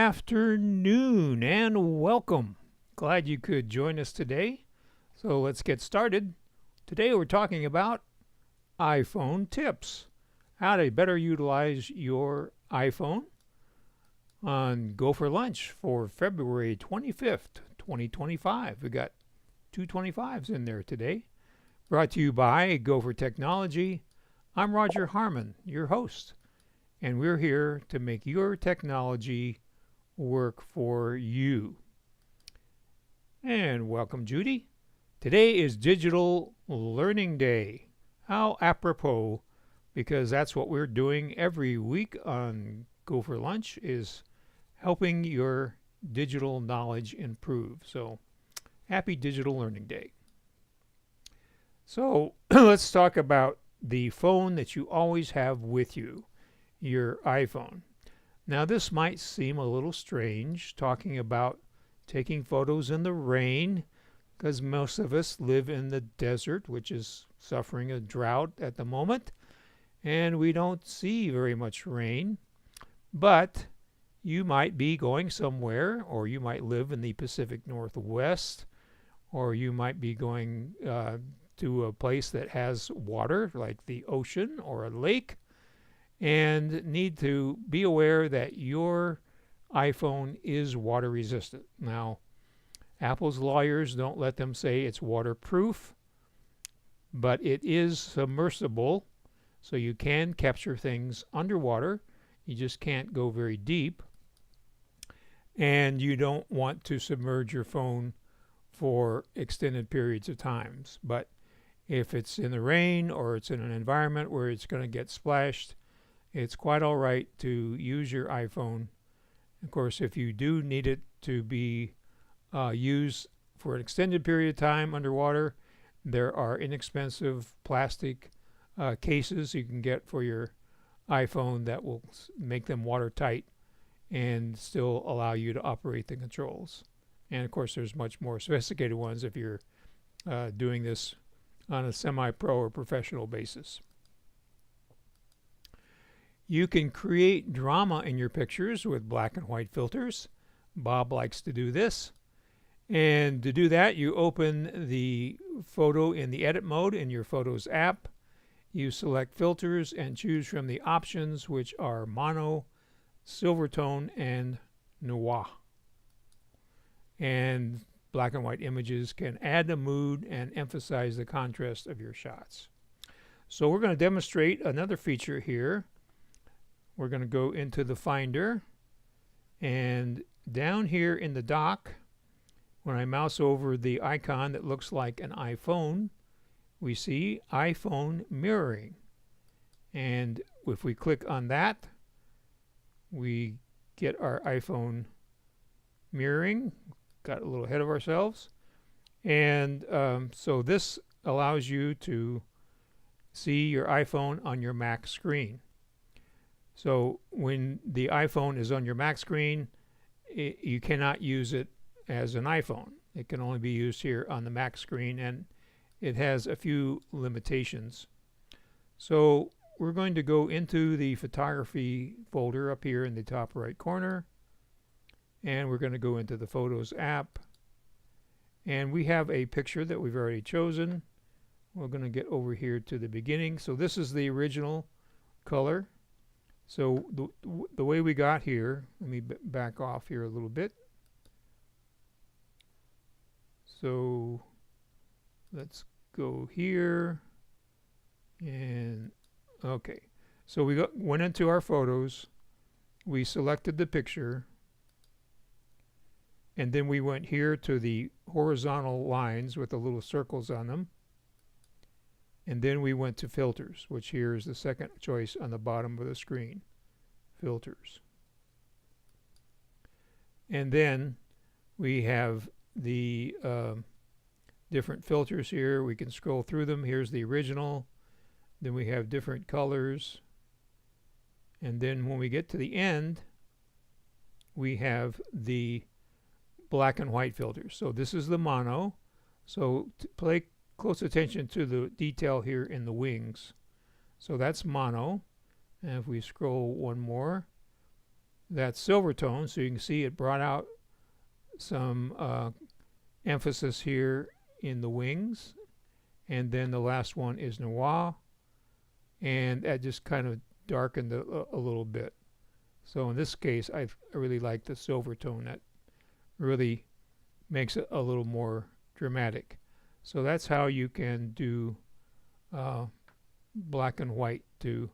afternoon and welcome. Glad you could join us today. So let's get started. Today we're talking about iPhone tips. How to better utilize your iPhone on Go for Lunch for February 25th, 2025. We got two 25s in there today. Brought to you by GoFor Technology. I'm Roger Harmon, your host, and we're here to make your technology work for you. And welcome, Judy. Today is Digital Learning Day. How apropos, because that's what we're doing every week on Go for Lunch, is helping your digital knowledge improve. So happy Digital Learning Day. So let's talk about the phone that you always have with you, your iPhone. Now this might seem a little strange, talking about taking photos in the rain, because most of us live in the desert, which is suffering a drought at the moment, and we don't see very much rain. But you might be going somewhere, or you might live in the Pacific Northwest, or you might be going to a place that has water, like the ocean or a lake, and need to be aware that your iPhone is water resistant. Now, Apple's lawyers don't let them say it's waterproof, but it is submersible, so you can capture things underwater. You just can't go very deep, and you don't want to submerge your phone for extended periods of times. But if it's in the rain or it's in an environment where it's going to get splashed, it's quite all right to use your iPhone. Of course, if you do need it to be used for an extended period of time underwater, there are inexpensive plastic cases you can get for your iPhone that will make them watertight and still allow you to operate the controls. And of course, there's much more sophisticated ones if you're doing this on a semi-pro or professional basis. You can create drama in your pictures with black and white filters. Bob likes to do this. And to do that, you open the photo in the edit mode in your Photos app. You select filters and choose from the options, which are mono, silvertone, and noir. And black and white images can add a mood and emphasize the contrast of your shots. So we're going to demonstrate another feature here. We're going to go into the Finder, and down here in the dock, when I mouse over the icon that looks like an iPhone, we see iPhone mirroring. And if we click on that, we get our iPhone mirroring. Got a little ahead of ourselves. And so this allows you to see your iPhone on your Mac screen. So when the iPhone is on your Mac screen, you cannot use it as an iPhone. It can only be used here on the Mac screen, and it has a few limitations. So we're going to go into the photography folder up here in the top right corner, and we're going to go into the Photos app, and we have a picture that we've already chosen. We're going to get over here to the beginning. So this is the original color. So the way we got here, let me back off here a little bit. So let's go here, and okay. So we went into our photos, we selected the picture, and then we went here to the horizontal lines with the little circles on them. And then we went to filters, which here is the second choice on the bottom of the screen, filters. And then we have the different filters here. We can scroll through them. Here's the original. Then we have different colors. And then when we get to the end, we have the black and white filters. So this is the mono. So play close attention to the detail here in the wings. So that's mono. And if we scroll one more, that silver tone, so you can see it brought out some emphasis here in the wings. And then the last one is noir, and that just kind of darkened a little bit. So in this case, I really like the silver tone. That really makes it a little more dramatic. So that's how you can do black and white to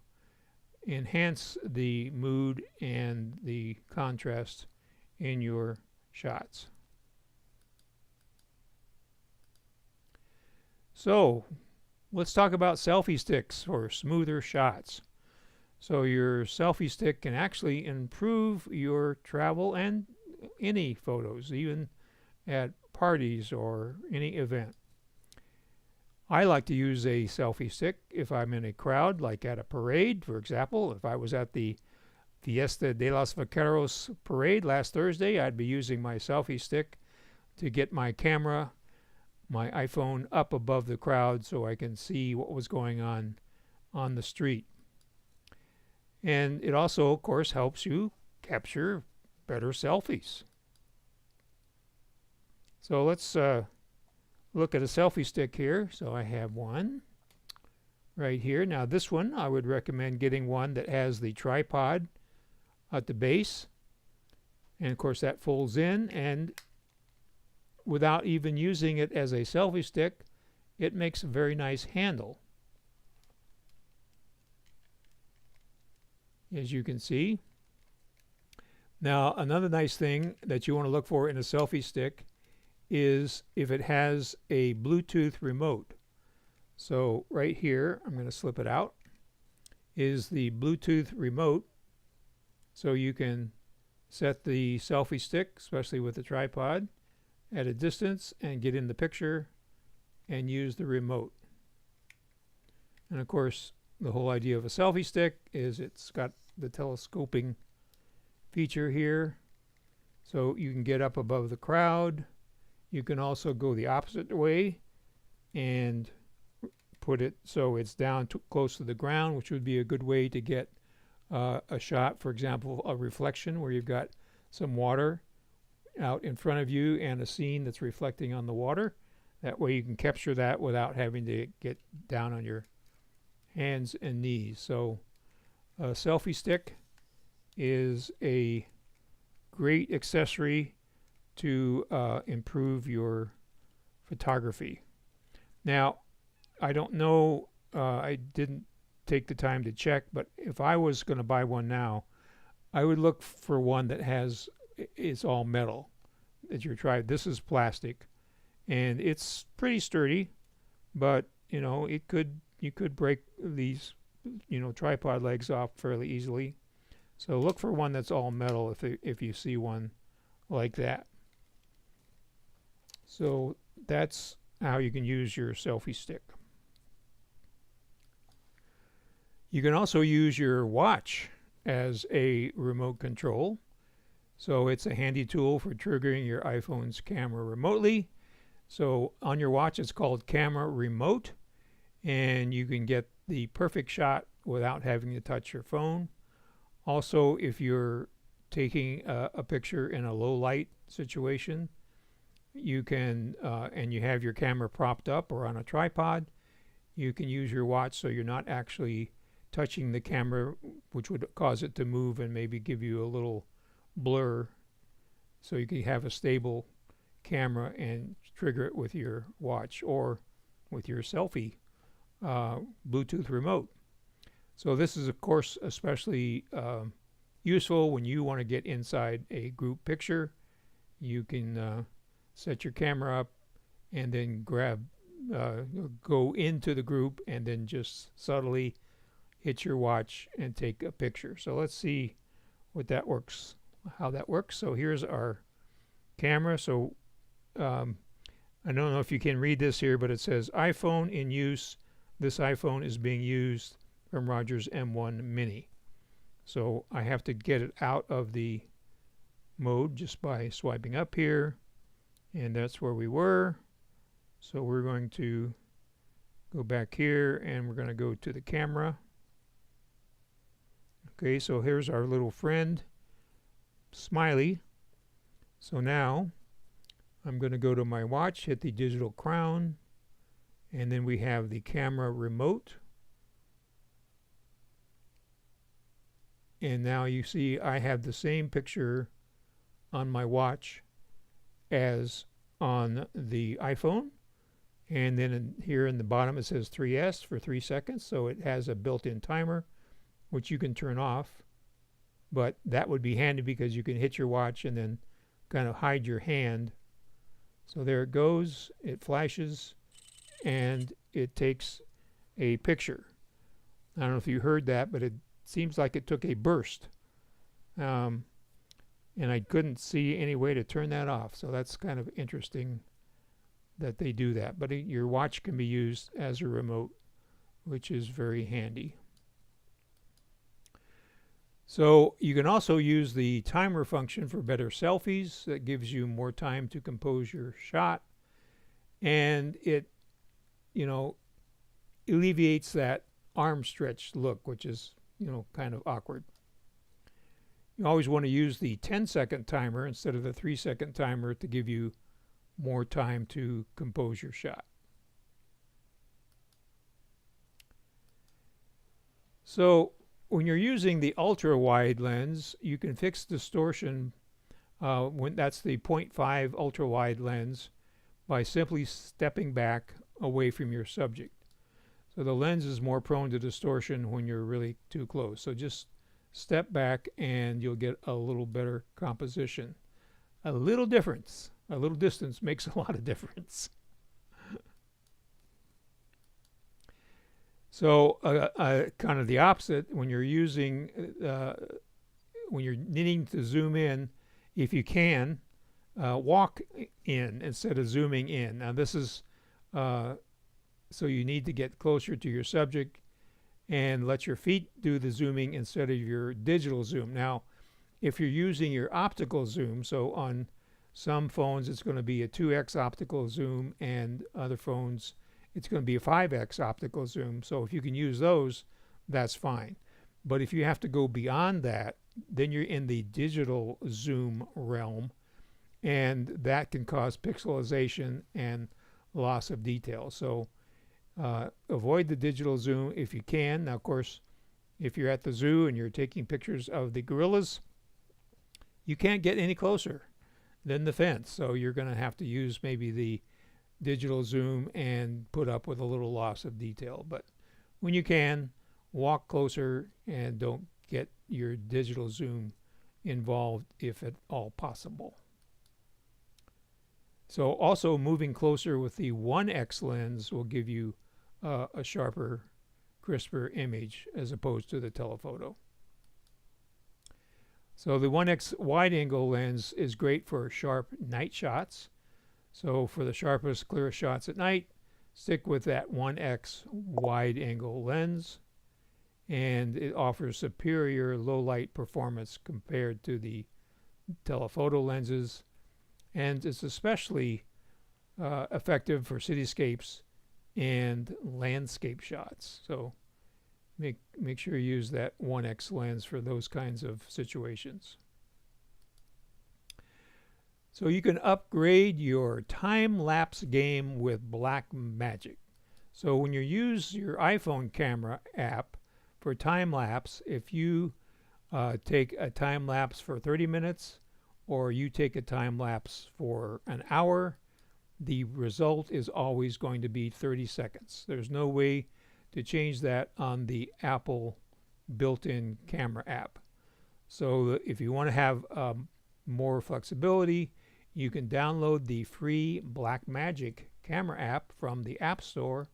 enhance the mood and the contrast in your shots. So let's talk about selfie sticks for smoother shots. So your selfie stick can actually improve your travel and any photos, even at parties or any event. I like to use a selfie stick if I'm in a crowd, like at a parade, for example. If I was at the Fiesta de los Vaqueros parade last Thursday, I'd be using my selfie stick to get my camera, my iPhone, up above the crowd so I can see what was going on the street. And it also, of course, helps you capture better selfies. So let's look at a selfie stick here. So I have one right here. Now this one, I would recommend getting one that has the tripod at the base. And of course that folds in, and without even using it as a selfie stick, it makes a very nice handle. As you can see. Now another nice thing that you want to look for in a selfie stick is if it has a Bluetooth remote. So right here, I'm going to slip it out, is the Bluetooth remote. So you can set the selfie stick, especially with the tripod, at a distance and get in the picture and use the remote. And of course, the whole idea of a selfie stick is it's got the telescoping feature here, so you can get up above the crowd. You can also go the opposite way and put it so it's down close to the ground, which would be a good way to get a shot, for example, a reflection where you've got some water out in front of you and a scene that's reflecting on the water. That way you can capture that without having to get down on your hands and knees. So a selfie stick is a great accessory to improve your photography. Now, I don't know, I didn't take the time to check, but if I was going to buy one now, I would look for one that it's all metal. That you're trying. This is plastic, and it's pretty sturdy, but you could break these tripod legs off fairly easily. So look for one that's all metal if you see one like that. So that's how you can use your selfie stick. You can also use your watch as a remote control. So it's a handy tool for triggering your iPhone's camera remotely. So on your watch it's called Camera Remote, and you can get the perfect shot without having to touch your phone. Also, if you're taking a picture in a low light situation, you can, and you have your camera propped up or on a tripod, you can use your watch so you're not actually touching the camera, which would cause it to move and maybe give you a little blur. So you can have a stable camera and trigger it with your watch or with your selfie Bluetooth remote. So this is, of course, especially useful when you want to get inside a group picture. You can set your camera up and then go into the group and then just subtly hit your watch and take a picture. So let's see how that works. So here's our camera. So I don't know if you can read this here, but it says iPhone in use. This iPhone is being used from Rogers M1 Mini. So I have to get it out of the mode just by swiping up here, and that's where we were. So we're going to go back here and we're going to go to the camera. Okay, so here's our little friend smiley. So now I'm going to go to my watch, hit the digital crown, and then we have the camera remote. And now you see I have the same picture on my watch as on the iPhone. And then here in the bottom it says 3S for 3 seconds, so it has a built-in timer which you can turn off, but that would be handy because you can hit your watch and then kind of hide your hand. So there it goes, it flashes, and it takes a picture. I don't know if you heard that, but it seems like it took a burst. And I couldn't see any way to turn that off, so that's kind of interesting that they do that. But your watch can be used as a remote, which is very handy. So you can also use the timer function for better selfies. That gives you more time to compose your shot, and it, alleviates that arm stretched look, which is, kind of awkward. You always want to use the 10-second timer instead of the 3-second timer to give you more time to compose your shot. So when you're using the ultra wide lens, you can fix distortion when that's the 0.5 ultra wide lens by simply stepping back away from your subject. So the lens is more prone to distortion when you're really too close. So just step back and you'll get a little better composition. A little difference, a little distance makes a lot of difference. So kind of the opposite, when you're using, when you're needing to zoom in, if you can, walk in instead of zooming in. Now this is, so you need to get closer to your subject and let your feet do the zooming instead of your digital zoom. Now, if you're using your optical zoom, so on some phones it's going to be a 2x optical zoom, and other phones it's going to be a 5x optical zoom. So if you can use those, that's fine. But if you have to go beyond that, then you're in the digital zoom realm, and that can cause pixelization and loss of detail. So avoid the digital zoom if you can. Now, of course, if you're at the zoo and you're taking pictures of the gorillas, you can't get any closer than the fence. So you're going to have to use maybe the digital zoom and put up with a little loss of detail. But when you can, walk closer and don't get your digital zoom involved if at all possible. So also moving closer with the 1x lens will give you a sharper, crisper image as opposed to the telephoto. So the 1x wide angle lens is great for sharp night shots. So for the sharpest, clearest shots at night, stick with that 1x wide angle lens, and it offers superior low light performance compared to the telephoto lenses, and it's especially effective for cityscapes and landscape shots. So make sure you use that 1x lens for those kinds of situations. So you can upgrade your time-lapse game with Blackmagic. So when you use your iPhone camera app for time-lapse, if you take a time-lapse for 30 minutes or you take a time-lapse for an hour, the result is always going to be 30 seconds. There's no way to change that on the Apple built-in camera app. So if you want to have more flexibility, you can download the free Blackmagic camera app from the App Store,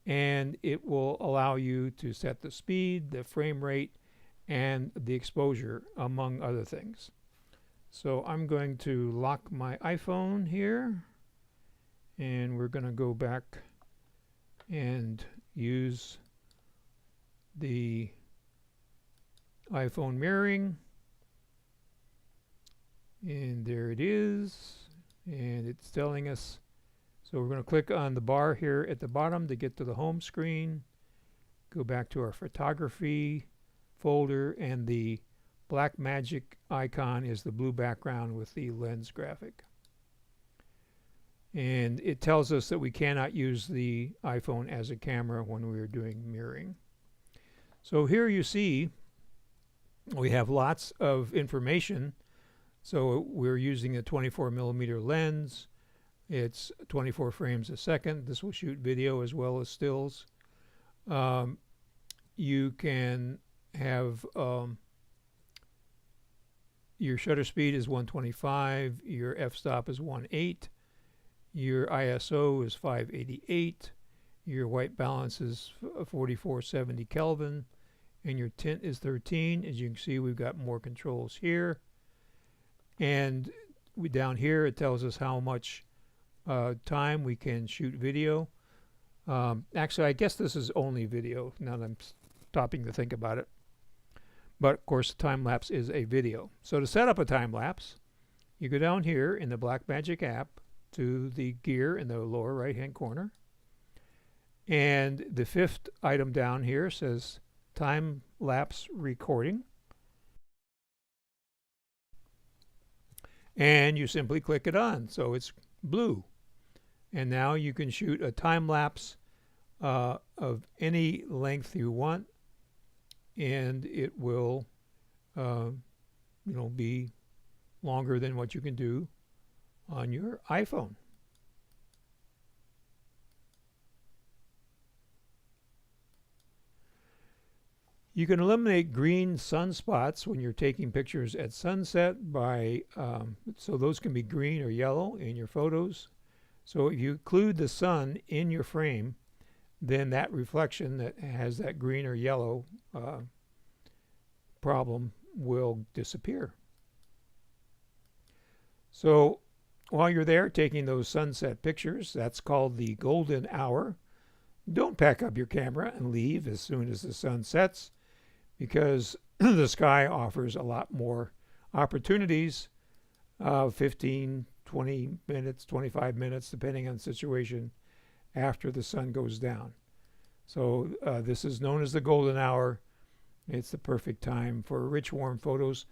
and it will allow you to set the speed, the frame rate, and the exposure, among other things. So I'm going to lock my iPhone here, and we're going to go back and use the iPhone mirroring. And there it is, and it's telling us, so we're going to click on the bar here at the bottom to get to the home screen, go back to our photography folder, and the black magic icon is the blue background with the lens graphic. And it tells us that we cannot use the iPhone as a camera when we are doing mirroring. So here you see we have lots of information. So we're using a 24mm lens. It's 24 frames a second. This will shoot video as well as stills. You can have your shutter speed is 125, your f-stop is 1.8, your ISO is 588, your white balance is 4470 Kelvin, and your tint is 13. As you can see, we've got more controls here. And down here it tells us how much time we can shoot video. Actually, I guess this is only video now that I'm stopping to think about it. But of course, time-lapse is a video. So to set up a time-lapse, you go down here in the Blackmagic app to the gear in the lower right-hand corner. And the fifth item down here says time-lapse recording. And you simply click it on. So it's blue. And now you can shoot a time-lapse of any length you want, and it will be longer than what you can do on your iPhone. You can eliminate green sunspots when you're taking pictures at sunset by so those can be green or yellow in your photos. So if you include the sun in your frame, then that reflection that has that green or yellow problem will disappear. So while you're there taking those sunset pictures, that's called the golden hour. Don't pack up your camera and leave as soon as the sun sets, because the sky offers a lot more opportunities, 15, 20 minutes, 25 minutes, depending on the situation, after the sun goes down. So this is known as the golden hour. It's the perfect time for rich, warm photos.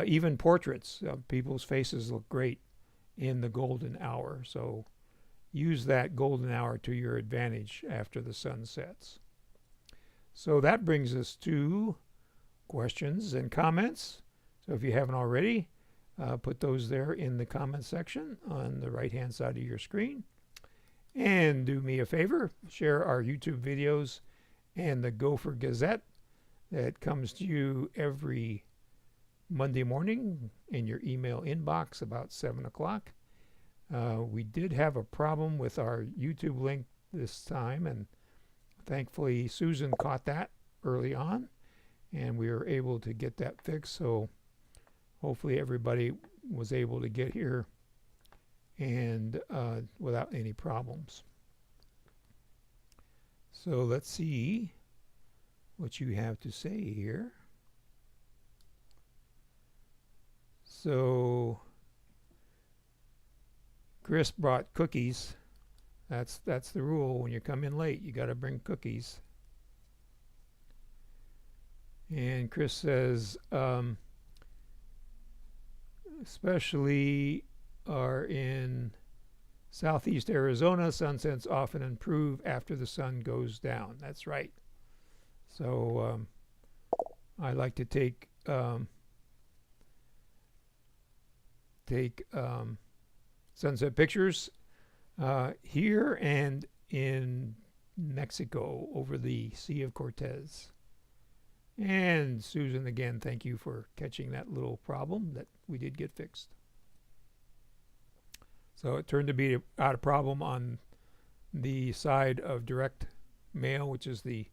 Even portraits, people's faces look great in the golden hour. So use that golden hour to your advantage after the sun sets. So that brings us to questions and comments. So if you haven't already, put those there in the comment section on the right-hand side of your screen. And do me a favor, share our YouTube videos and the GoFor Gazette that comes to you every Monday morning in your email inbox about 7 o'clock. We did have a problem with our YouTube link this time, and thankfully Susan caught that early on, and we were able to get that fixed. So hopefully everybody was able to get here and without any problems. So let's see what you have to say here. So Chris brought cookies. That's the rule. When you come in late, you got to bring cookies. And Chris says, especially are in southeast Arizona, sunsets often improve after the sun goes down. That's right. So I like to take sunset pictures here and in Mexico over the Sea of Cortez. And Susan, again, thank you for catching that little problem that we did get fixed. So it turned to be out a problem on the side of Direct Mail, which is the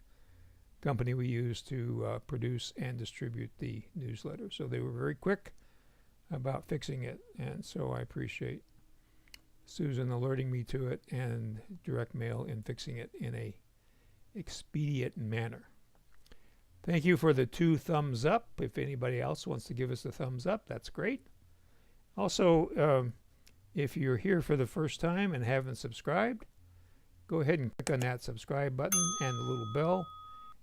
company we use to produce and distribute the newsletter. So they were very quick about fixing it, and so I appreciate Susan alerting me to it and Direct Mail in fixing it in a expedient manner. Thank you for the 2 thumbs up. If anybody else wants to give us a thumbs up, that's great. Also, if you're here for the first time and haven't subscribed, go ahead and click on that subscribe button and the little bell,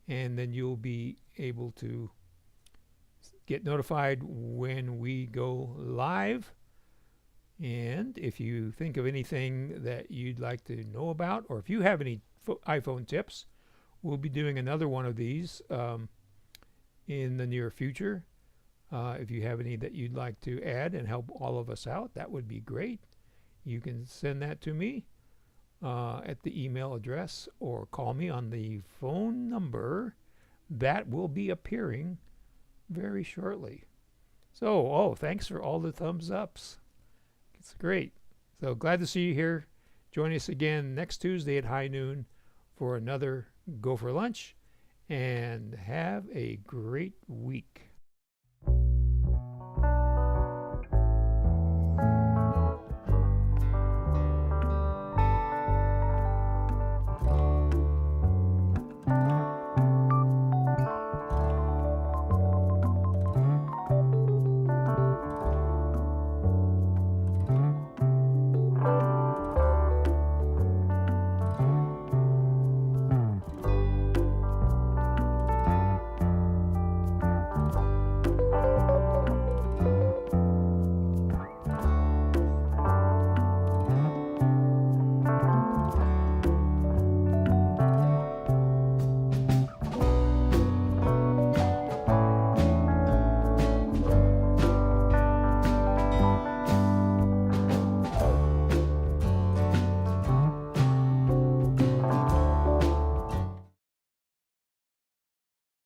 and then you'll be able to get notified when we go live. And if you think of anything that you'd like to know about, or if you have any iPhone tips, we'll be doing another one of these in the near future. If you have any that you'd like to add and help all of us out, that would be great. You can send that to me at the email address or call me on the phone number that will be appearing very shortly. So, thanks for all the thumbs ups. It's great. So glad to see you here. Join us again next Tuesday at high noon for another Go for Lunch, and have a great week.